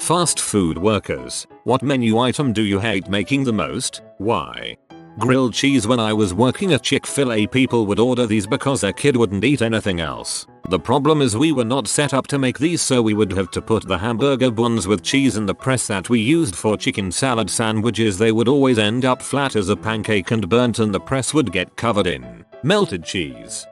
Fast food workers, what menu item do you hate making the most? Why? Grilled cheese. When I was working at Chick-fil-A, people would order these because their kid wouldn't eat anything else. The problem is we were not set up to make these, so we would have to put the hamburger buns with cheese in the press that we used for chicken salad sandwiches. They would always end up flat as a pancake and burnt, and the press would get covered in melted cheese.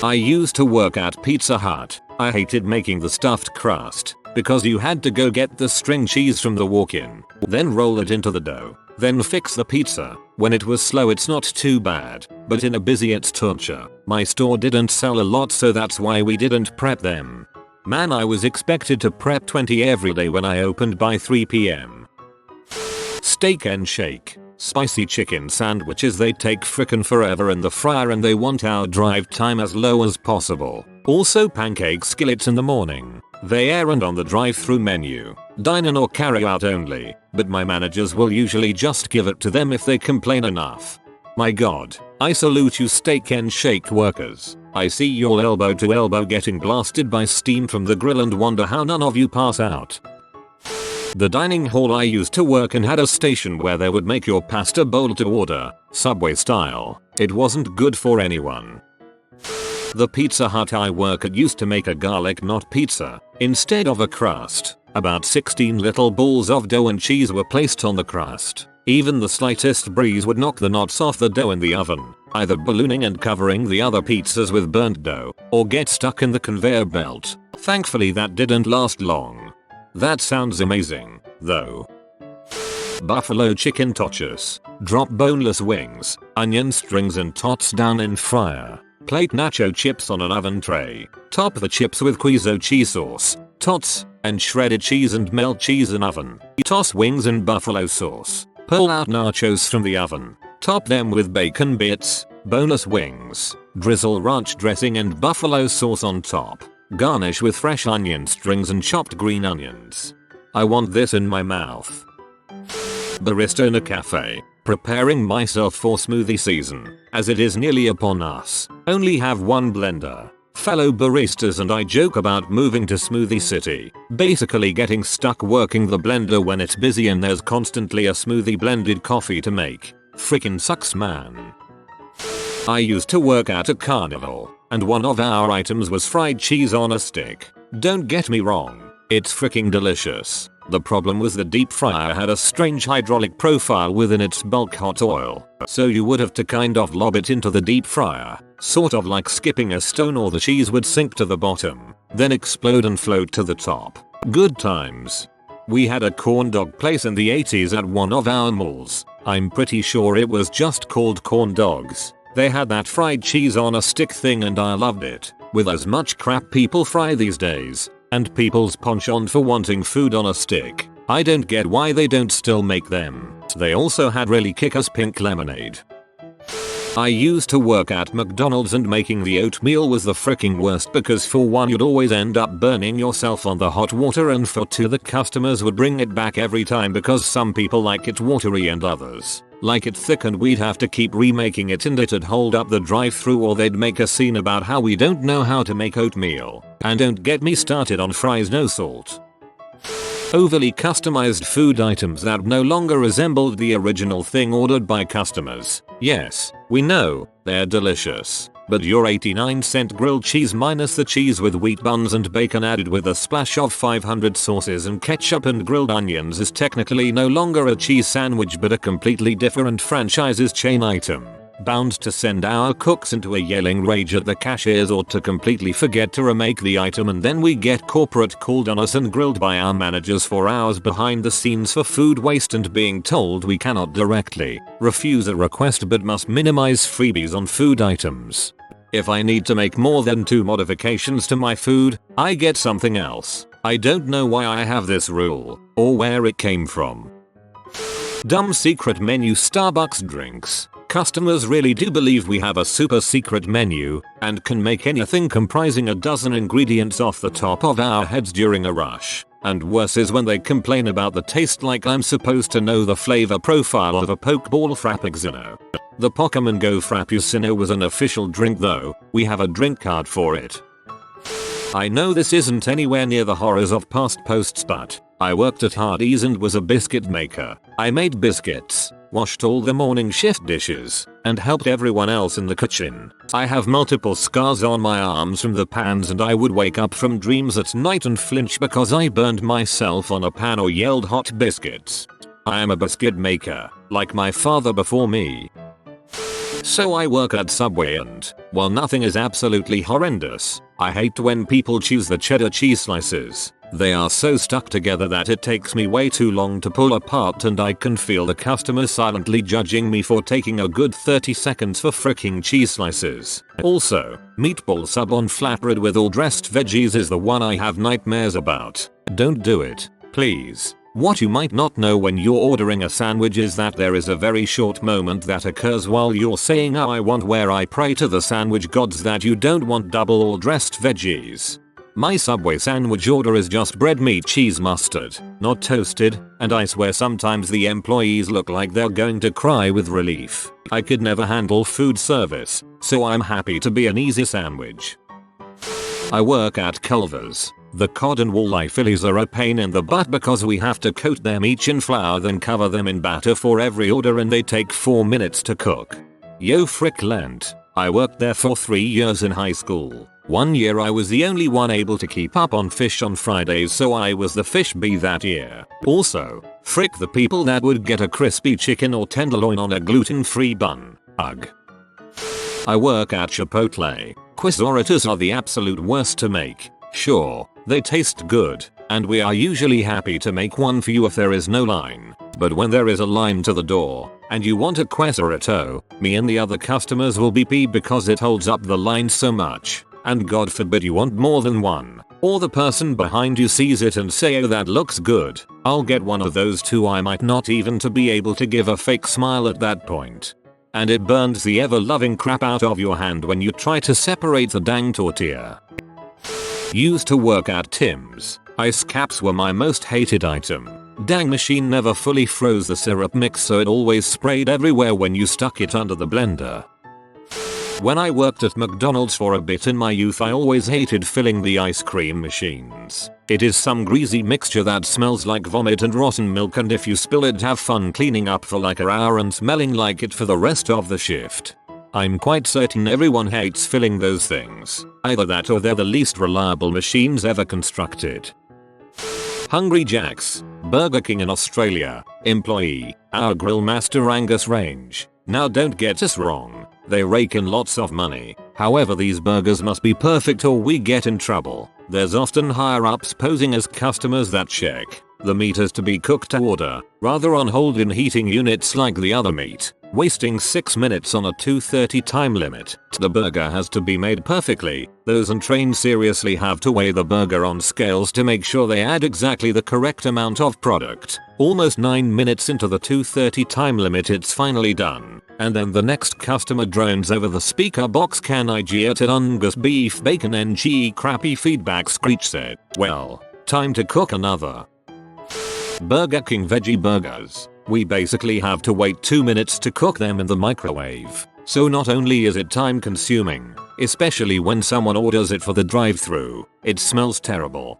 I used to work at Pizza Hut. I hated making the stuffed crust because you had to go get the string cheese from the walk-in, then roll it into the dough, then fix the pizza. When it was slow it's not too bad, but in a busy it's torture. My store didn't sell a lot, so that's why we didn't prep them. Man, I was expected to prep 20 every day when I opened by 3 p.m. Steak and Shake. Spicy chicken sandwiches. They take frickin' forever in the fryer and they want our drive time as low as possible. Also pancake skillets in the morning. They aren't on the drive-through menu. Dine-in or carry out only, but my managers will usually just give it to them if they complain enough. My god, I salute you Steak and Shake workers. I see you all elbow to elbow getting blasted by steam from the grill and wonder how none of you pass out. The dining hall I used to work in had a station where they would make your pasta bowl to order, Subway style. It wasn't good for anyone. The Pizza Hut I work at used to make a garlic knot pizza. Instead of a crust, about 16 little balls of dough and cheese were placed on the crust. Even the slightest breeze would knock the knots off the dough in the oven, either ballooning and covering the other pizzas with burnt dough, or get stuck in the conveyor belt. Thankfully that didn't last long. That sounds amazing, though. Buffalo chicken tachos. Drop boneless wings, onion strings and tots down in fryer. Plate nacho chips on an oven tray. Top the chips with queso cheese sauce, tots, and shredded cheese and melt cheese in oven. Toss wings in buffalo sauce. Pull out nachos from the oven. Top them with bacon bits, boneless wings. Drizzle ranch dressing and buffalo sauce on top. Garnish with fresh onion strings and chopped green onions. I want this in my mouth. Barista in a cafe. Preparing myself for smoothie season, as it is nearly upon us. Only have one blender. Fellow baristas and I joke about moving to Smoothie City. Basically getting stuck working the blender when it's busy and there's constantly a smoothie blended coffee to make. Frickin' sucks, man. I used to work at a carnival, and one of our items was fried cheese on a stick. Don't get me wrong, it's fricking delicious. The problem was the deep fryer had a strange hydraulic profile within its bulk hot oil, so you would have to kind of lob it into the deep fryer, sort of like skipping a stone, or the cheese would sink to the bottom, then explode and float to the top. Good times. We had a corn dog place in the 80s at one of our malls. I'm pretty sure it was just called Corn Dogs. They had that fried cheese on a stick thing and I loved it. With as much crap people fry these days, and people's penchant for wanting food on a stick, I don't get why they don't still make them. They also had really kick-ass pink lemonade. I used to work at McDonald's and making the oatmeal was the freaking worst because for one you'd always end up burning yourself on the hot water, and for two the customers would bring it back every time because some people like it watery and others like it thick, and we'd have to keep remaking it and it'd hold up the drive-thru, or they'd make a scene about how we don't know how to make oatmeal. And don't get me started on fries no salt. Overly customized food items that no longer resembled the original thing ordered by customers. Yes, we know, they're delicious, but your 89-cent grilled cheese minus the cheese with wheat buns and bacon added with a splash of 500 sauces and ketchup and grilled onions is technically no longer a cheese sandwich but a completely different franchise's chain item. Bound to send our cooks into a yelling rage at the cashiers or to completely forget to remake the item, and then we get corporate called on us and grilled by our managers for hours behind the scenes for food waste and being told we cannot directly refuse a request but must minimize freebies on food items. If I need to make more than 2 modifications to my food, I get something else. I don't know why I have this rule, or where it came from. Dumb secret menu Starbucks drinks. Customers really do believe we have a super secret menu and can make anything comprising a dozen ingredients off the top of our heads during a rush. And worse is when they complain about the taste, like I'm supposed to know the flavor profile of a Pokeball Frappuccino. The Pokemon Go Frappuccino was an official drink though, we have a drink card for it. I know this isn't anywhere near the horrors of past posts, but I worked at Hardee's and was a biscuit maker. I made biscuits, washed all the morning shift dishes, and helped everyone else in the kitchen. I have multiple scars on my arms from the pans, and I would wake up from dreams at night and flinch because I burned myself on a pan or yelled hot biscuits. I am a biscuit maker, like my father before me. So I work at Subway, and while nothing is absolutely horrendous, I hate when people choose the cheddar cheese slices. They are so stuck together that it takes me way too long to pull apart, and I can feel the customers silently judging me for taking a good 30 seconds for fricking cheese slices. Also, meatball sub on flatbread with all dressed veggies is the one I have nightmares about. Don't do it, please. What you might not know when you're ordering a sandwich is that there is a very short moment that occurs while you're saying I want, where I pray to the sandwich gods that you don't want double or dressed veggies. My Subway sandwich order is just bread, meat, cheese, mustard, not toasted, and I swear sometimes the employees look like they're going to cry with relief. I could never handle food service, so I'm happy to be an easy sandwich. I work at Culver's. The cod and walleye fillies are a pain in the butt because we have to coat them each in flour, then cover them in batter for every order, and they take 4 minutes to cook. Yo frick Lent. I worked there for 3 years in high school. 1 year I was the only one able to keep up on fish on Fridays, so I was the fish bee that year. Also, frick the people that would get a crispy chicken or tenderloin on a gluten-free bun. Ugh. I work at Chipotle. Quesadillas are the absolute worst to make. Sure, they taste good, and we are usually happy to make one for you if there is no line. But when there is a line to the door, and you want a quesadilla, me and the other customers will be peeved because it holds up the line so much. And God forbid you want more than one, or the person behind you sees it and say, oh, that looks good, I'll get one of those too. I might not even to be able to give a fake smile at that point. And it burns the ever-loving crap out of your hand when you try to separate the dang tortilla. Used to work at Tim's. Ice caps were my most hated item. Dang machine never fully froze the syrup mix, so it always sprayed everywhere when you stuck it under the blender. When I worked at McDonald's for a bit in my youth, I always hated filling the ice cream machines. It is some greasy mixture that smells like vomit and rotten milk, and if you spill it, have fun cleaning up for like an hour and smelling like it for the rest of the shift. I'm quite certain everyone hates filling those things. Either that or they're the least reliable machines ever constructed. Hungry Jack's, Burger King in Australia. Employee, our grill master Angus range. Now don't get us wrong, they rake in lots of money. However, these burgers must be perfect or we get in trouble. There's often higher ups posing as customers that check the meters to be cooked to order, rather on hold in heating units like the other meat, wasting 6 minutes on a 2:30 time limit. The burger has to be made perfectly. Those on train seriously have to weigh the burger on scales to make sure they add exactly the correct amount of product. Almost 9 minutes into the 2:30 time limit, it's finally done. And then the next customer drones over the speaker box, "Can I get it Angus beef bacon NG crappy feedback?" Screech said. Well, time to cook another. Burger King veggie burgers. We basically have to wait 2 minutes to cook them in the microwave. So not only is it time consuming, especially when someone orders it for the drive-thru, it smells terrible.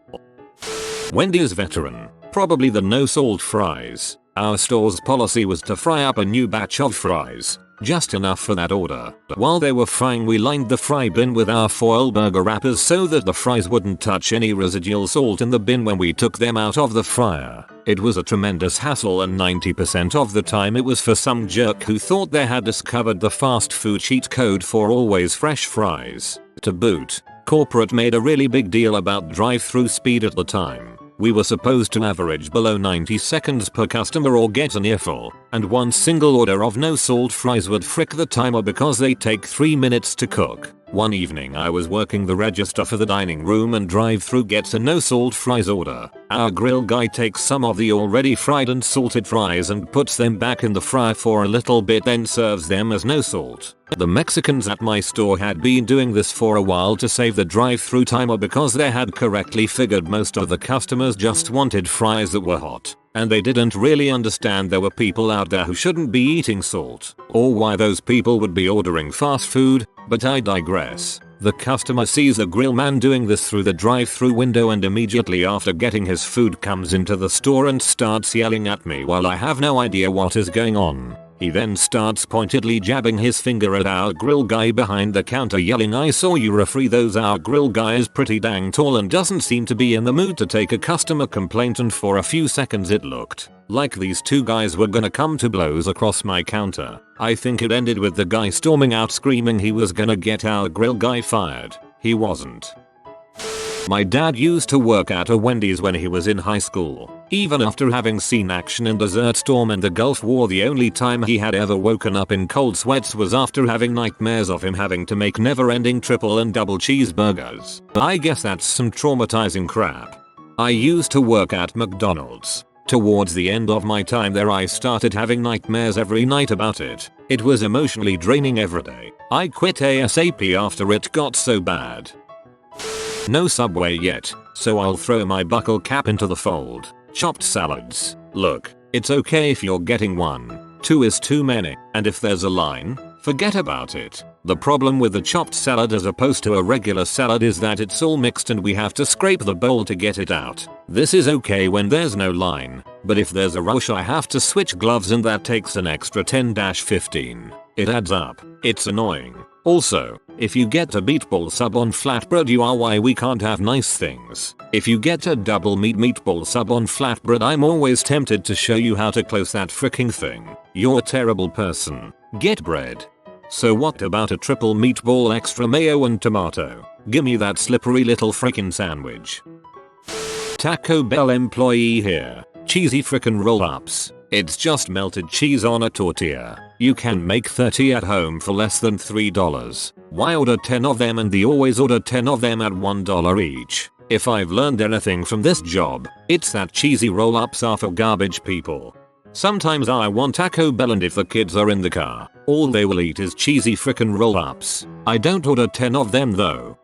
Wendy's veteran. Probably the no salt fries. Our store's policy was to fry up a new batch of fries, just enough for that order. While they were frying, we lined the fry bin with our foil burger wrappers so that the fries wouldn't touch any residual salt in the bin when we took them out of the fryer. It was a tremendous hassle, and 90% of the time it was for some jerk who thought they had discovered the fast food cheat code for always fresh fries. To boot, corporate made a really big deal about drive-thru speed at the time. We were supposed to average below 90 seconds per customer or get an earful, and one single order of no salt fries would frick the timer because they take 3 minutes to cook. One evening I was working the register for the dining room and drive-thru gets a no salt fries order. Our grill guy takes some of the already fried and salted fries and puts them back in the fryer for a little bit, then serves them as no salt. The Mexicans at my store had been doing this for a while to save the drive-thru timer because they had correctly figured most of the customers just wanted fries that were hot, and they didn't really understand there were people out there who shouldn't be eating salt, or why those people would be ordering fast food, but I digress. The customer sees a grill man doing this through the drive-thru window and immediately after getting his food comes into the store and starts yelling at me while I have no idea what is going on. He then starts pointedly jabbing his finger at our grill guy behind the counter yelling, "I saw you refree those." Our grill guy is pretty dang tall and doesn't seem to be in the mood to take a customer complaint, and for a few seconds it looked like these two guys were gonna come to blows across my counter. I think it ended with the guy storming out screaming he was gonna get our grill guy fired. He wasn't. My dad used to work at a Wendy's when he was in high school. Even after having seen action in Desert Storm and the Gulf War, the only time he had ever woken up in cold sweats was after having nightmares of him having to make never-ending triple and double cheeseburgers. I guess that's some traumatizing crap. I used to work at McDonald's. Towards the end of my time there I started having nightmares every night about it. It was emotionally draining every day. I quit ASAP after it got so bad. No Subway yet, so I'll throw my buckle cap into the fold. Chopped salads. Look, it's okay if you're getting one. 2 is too many, and if there's a line, forget about it. The problem with the chopped salad as opposed to a regular salad is that it's all mixed and we have to scrape the bowl to get it out. This is okay when there's no line, but if there's a rush I have to switch gloves and that takes an extra 10-15. It adds up. It's annoying. Also, if you get a meatball sub on flatbread you are why we can't have nice things. If you get a double meatball sub on flatbread I'm always tempted to show you how to close that freaking thing. You're a terrible person. Get bread. So what about a triple meatball extra mayo and tomato? Gimme that slippery little frickin' sandwich. Taco Bell employee here. Cheesy frickin' roll-ups. It's just melted cheese on a tortilla. You can make 30 at home for less than $3. Why order 10 of them and they always order 10 of them at $1 each? If I've learned anything from this job, it's that cheesy roll-ups are for garbage people. Sometimes I want Taco Bell and if the kids are in the car, all they will eat is cheesy frickin' roll-ups. I don't order 10 of them though.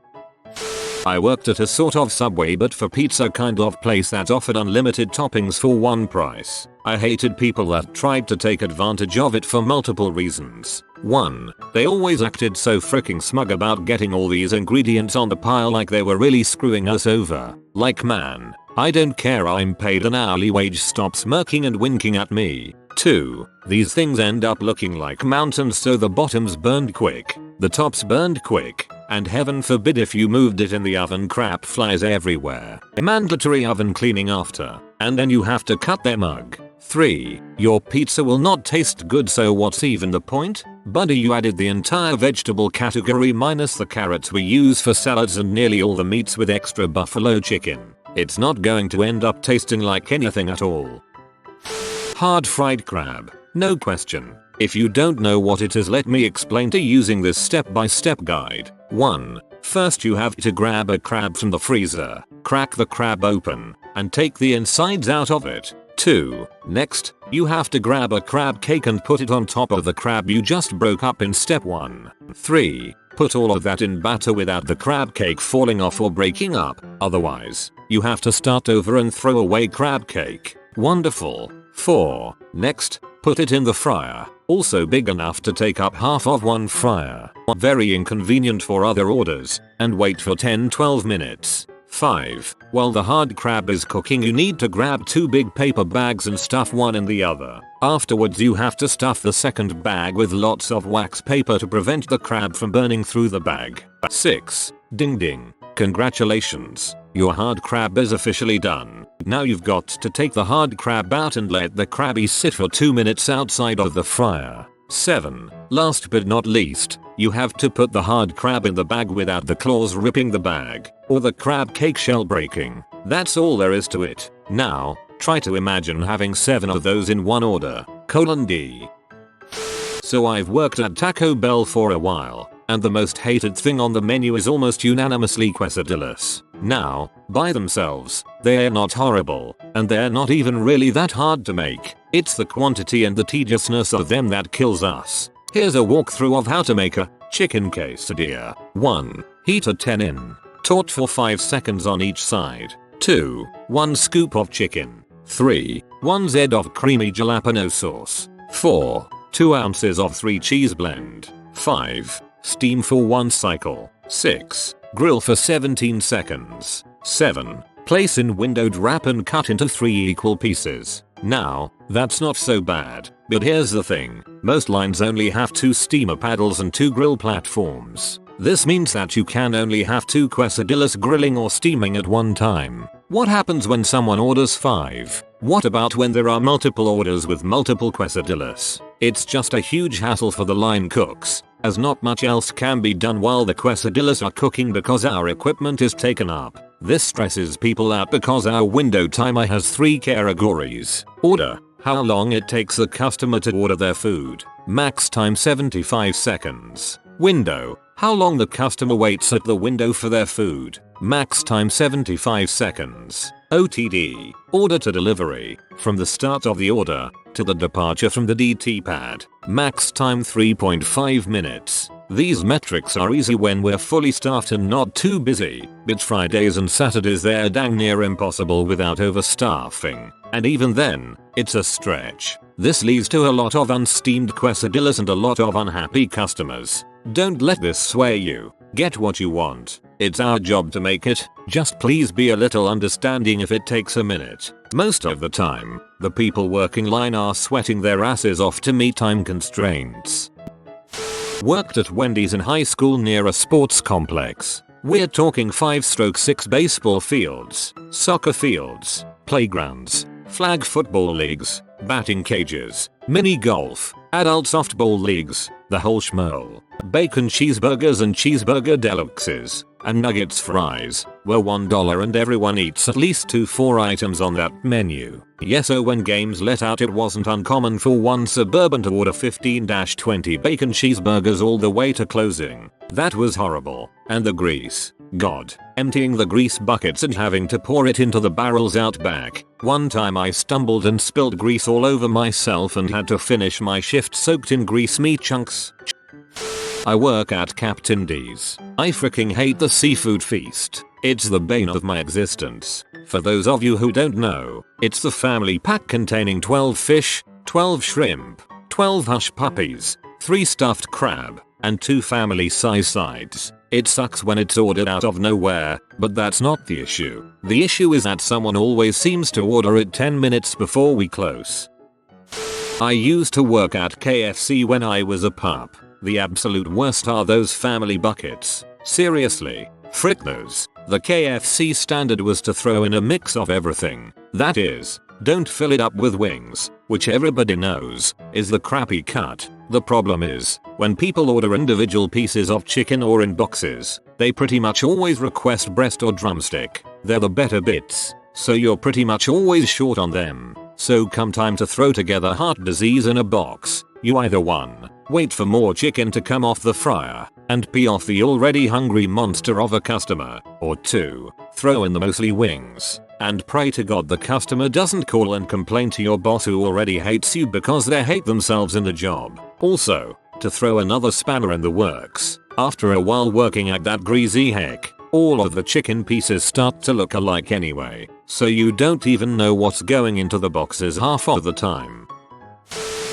I worked at a sort of Subway but for pizza kind of place that offered unlimited toppings for one price. I hated people that tried to take advantage of it for multiple reasons. 1. They always acted so freaking smug about getting all these ingredients on the pile like they were really screwing us over. Like, man, I don't care, I'm paid an hourly wage, stop smirking and winking at me. 2. These things end up looking like mountains so the bottoms burned quick, the tops burned quick, and heaven forbid if you moved it in the oven crap flies everywhere. Mandatory oven cleaning after, and then you have to cut their mug. 3. Your pizza will not taste good so what's even the point? Buddy, you added the entire vegetable category minus the carrots we use for salads and nearly all the meats with extra buffalo chicken. It's not going to end up tasting like anything at all. Hard fried crab. No question. If you don't know what it is, let me explain to you using this step-by-step guide. 1. First you have to grab a crab from the freezer, crack the crab open, and take the insides out of it. 2. Next, you have to grab a crab cake and put it on top of the crab you just broke up in step 1. 3. Put all of that in batter without the crab cake falling off or breaking up, otherwise, you have to start over and throw away crab cake. Wonderful. 4. Next, put it in the fryer, also big enough to take up half of one fryer. Very inconvenient for other orders, and wait for 10-12 minutes. 5. While the hard crab is cooking you need to grab 2 big paper bags and stuff one in the other. Afterwards you have to stuff the second bag with lots of wax paper to prevent the crab from burning through the bag. 6. Ding ding. Congratulations. Your hard crab is officially done. Now you've got to take the hard crab out and let the crabby sit for 2 minutes outside of the fryer. 7. Last but not least, you have to put the hard crab in the bag without the claws ripping the bag, or the crab cake shell breaking. That's all there is to it. Now, try to imagine having 7 of those in one order. D. So I've worked at Taco Bell for a while, and the most hated thing on the menu is almost unanimously quesadillas. Now, by themselves, they're not horrible, and they're not even really that hard to make. It's the quantity and the tediousness of them that kills us. Here's a walkthrough of how to make a chicken quesadilla. 1. Heat a 10 in. Taut for 5 seconds on each side. 2. 1 scoop of chicken. 3. 1 Z of creamy jalapeno sauce. 4. 2 ounces of 3 cheese blend. 5. Steam for 1 cycle. 6. Grill for 17 seconds. 7. Place in windowed wrap and cut into 3 equal pieces. Now, that's not so bad, but here's the thing. Most lines only have 2 steamer paddles and 2 grill platforms. This means that you can only have 2 quesadillas grilling or steaming at one time. What happens when someone orders 5? What about when there are multiple orders with multiple quesadillas? It's just a huge hassle for the line cooks, as not much else can be done while the quesadillas are cooking because our equipment is taken up. This stresses people out because our window timer has 3 categories. Order: how long it takes the customer to order their food. Max time 75 seconds. Window: how long the customer waits at the window for their food. Max time 75 seconds. OTD: order to delivery, from the start of the order to the departure from the DT pad. Max time 3.5 minutes. These metrics are easy when we're fully staffed and not too busy, but Fridays and Saturdays they're dang near impossible without overstaffing. And even then, it's a stretch. This leads to a lot of unsteamed quesadillas and a lot of unhappy customers. Don't let this sway you. Get what you want. It's our job to make it. Just please be a little understanding if it takes a minute. Most of the time, the people working line are sweating their asses off to meet time constraints. Worked at Wendy's in high school near a sports complex. We're talking 5/6 baseball fields, soccer fields, playgrounds, flag football leagues, batting cages, mini golf, adult softball leagues, the whole schmoll. Bacon cheeseburgers and cheeseburger deluxes, and nuggets fries were $1 and everyone eats at least 4 items on that menu. Yes, so when games let out it wasn't uncommon for one suburban to order 15-20 bacon cheeseburgers all the way to closing. That was horrible. And the grease. God. Emptying the grease buckets and having to pour it into the barrels out back. One time I stumbled and spilled grease all over myself and had to finish my shift soaked in grease meat chunks. I work at Captain D's. I freaking hate the seafood feast. It's the bane of my existence. For those of you who don't know, it's the family pack containing 12 fish, 12 shrimp, 12 hush puppies, 3 stuffed crab, and 2 family size sides. It sucks when it's ordered out of nowhere, but that's not the issue. The issue is that someone always seems to order it 10 minutes before we close. I used to work at KFC when I was a pup. The absolute worst are those family buckets. Seriously, frick those. The KFC standard was to throw in a mix of everything. That is, don't fill it up with wings, which everybody knows is the crappy cut. The problem is, when people order individual pieces of chicken or in boxes, they pretty much always request breast or drumstick. They're the better bits, so you're pretty much always short on them. So come time to throw together heart disease in a box, you either 1. Wait for more chicken to come off the fryer and pee off the already hungry monster of a customer, or 2. Throw in the mostly wings and pray to God the customer doesn't call and complain to your boss who already hates you because they hate themselves in the job. Also, to throw another spanner in the works, after a while working at that greasy heck, all of the chicken pieces start to look alike anyway, so you don't even know what's going into the boxes half of the time.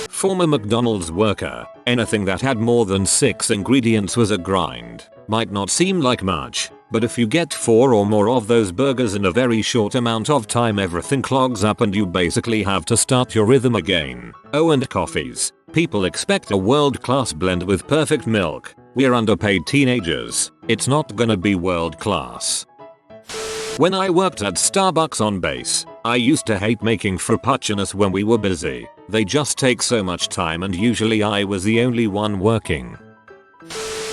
Former McDonald's worker, anything that had more than 6 ingredients was a grind. Might not seem like much, but if you get 4 or more of those burgers in a very short amount of time everything clogs up and you basically have to start your rhythm again. Oh, and coffees. People expect a world-class blend with perfect milk. We're underpaid teenagers. It's not gonna be world-class. When I worked at Starbucks on base, I used to hate making frappuccinos when we were busy. They just take so much time and usually I was the only one working.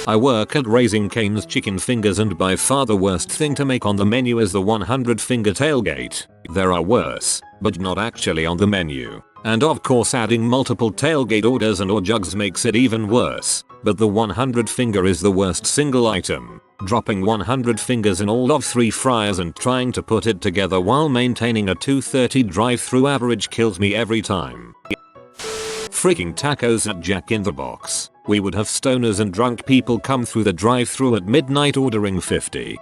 I work at Raising Cane's Chicken Fingers and by far the worst thing to make on the menu is the 100 finger tailgate. There are worse, but not actually on the menu. And of course adding multiple tailgate orders and or jugs makes it even worse. But the 100 finger is the worst single item. Dropping 100 fingers in all of 3 fryers and trying to put it together while maintaining a 2:30 drive-through average kills me every time. Freaking tacos at Jack in the Box. We would have stoners and drunk people come through the drive-through at midnight ordering 50.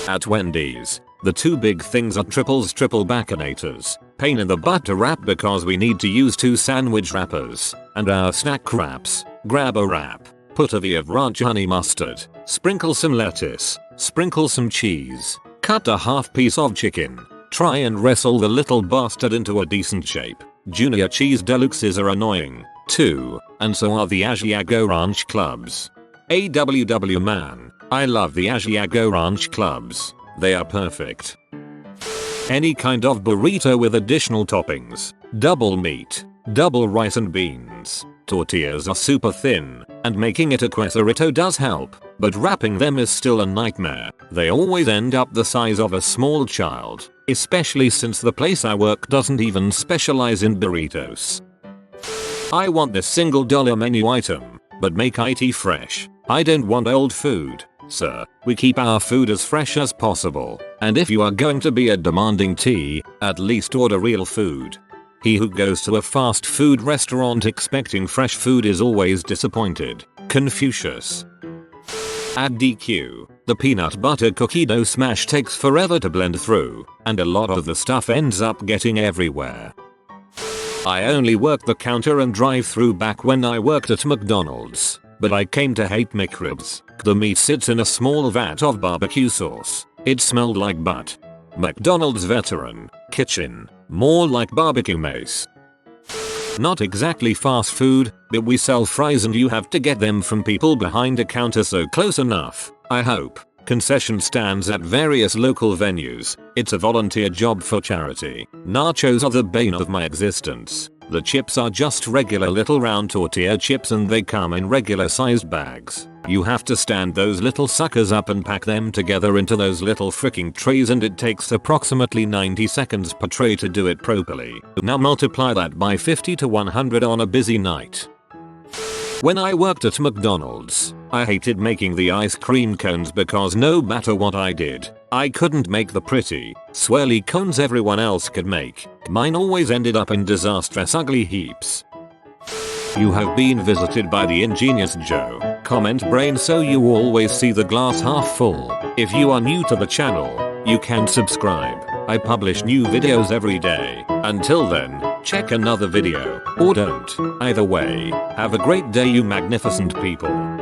At Wendy's, the 2 big things are triple baconators, pain in the butt to wrap because we need to use 2 sandwich wrappers, and our snack wraps, grab a wrap. Put a V of ranch honey mustard, sprinkle some lettuce, sprinkle some cheese, cut a half piece of chicken. Try and wrestle the little bastard into a decent shape. Junior cheese deluxes are annoying, too, and so are the Asiago Ranch clubs. AWW man, I love the Asiago Ranch clubs. They are perfect. Any kind of burrito with additional toppings, double meat, double rice and beans. Tortillas are super thin, and making it a quesarito does help, but wrapping them is still a nightmare. They always end up the size of a small child, especially since the place I work doesn't even specialize in burritos. I want this single dollar menu item, but make it fresh. I don't want old food. Sir, we keep our food as fresh as possible, and if you are going to be a demanding T, at least order real food. He who goes to a fast food restaurant expecting fresh food is always disappointed. Confucius. Add DQ. The peanut butter cookie dough smash takes forever to blend through, and a lot of the stuff ends up getting everywhere. I only worked the counter and drive-through back when I worked at McDonald's, but I came to hate McRibs. The meat sits in a small vat of barbecue sauce. It smelled like butt. McDonald's veteran kitchen, more like barbecue mace. Not exactly fast food, but we sell fries and you have to get them from people behind a counter, so close enough, I hope. Concession stands at various local venues. It's a volunteer job for charity. Nachos are the bane of my existence. The chips are just regular little round tortilla chips and they come in regular sized bags. You have to stand those little suckers up and pack them together into those little freaking trays, and it takes approximately 90 seconds per tray to do it properly. Now multiply that by 50 to 100 on a busy night. When I worked at McDonald's, I hated making the ice cream cones because no matter what I did, I couldn't make the pretty, swirly cones everyone else could make. Mine always ended up in disastrous ugly heaps. You have been visited by the ingenious Joe. Comment brain so you always see the glass half full. If you are new to the channel, you can subscribe. I publish new videos every day. Until then, check another video, or don't. Either way, have a great day you magnificent people.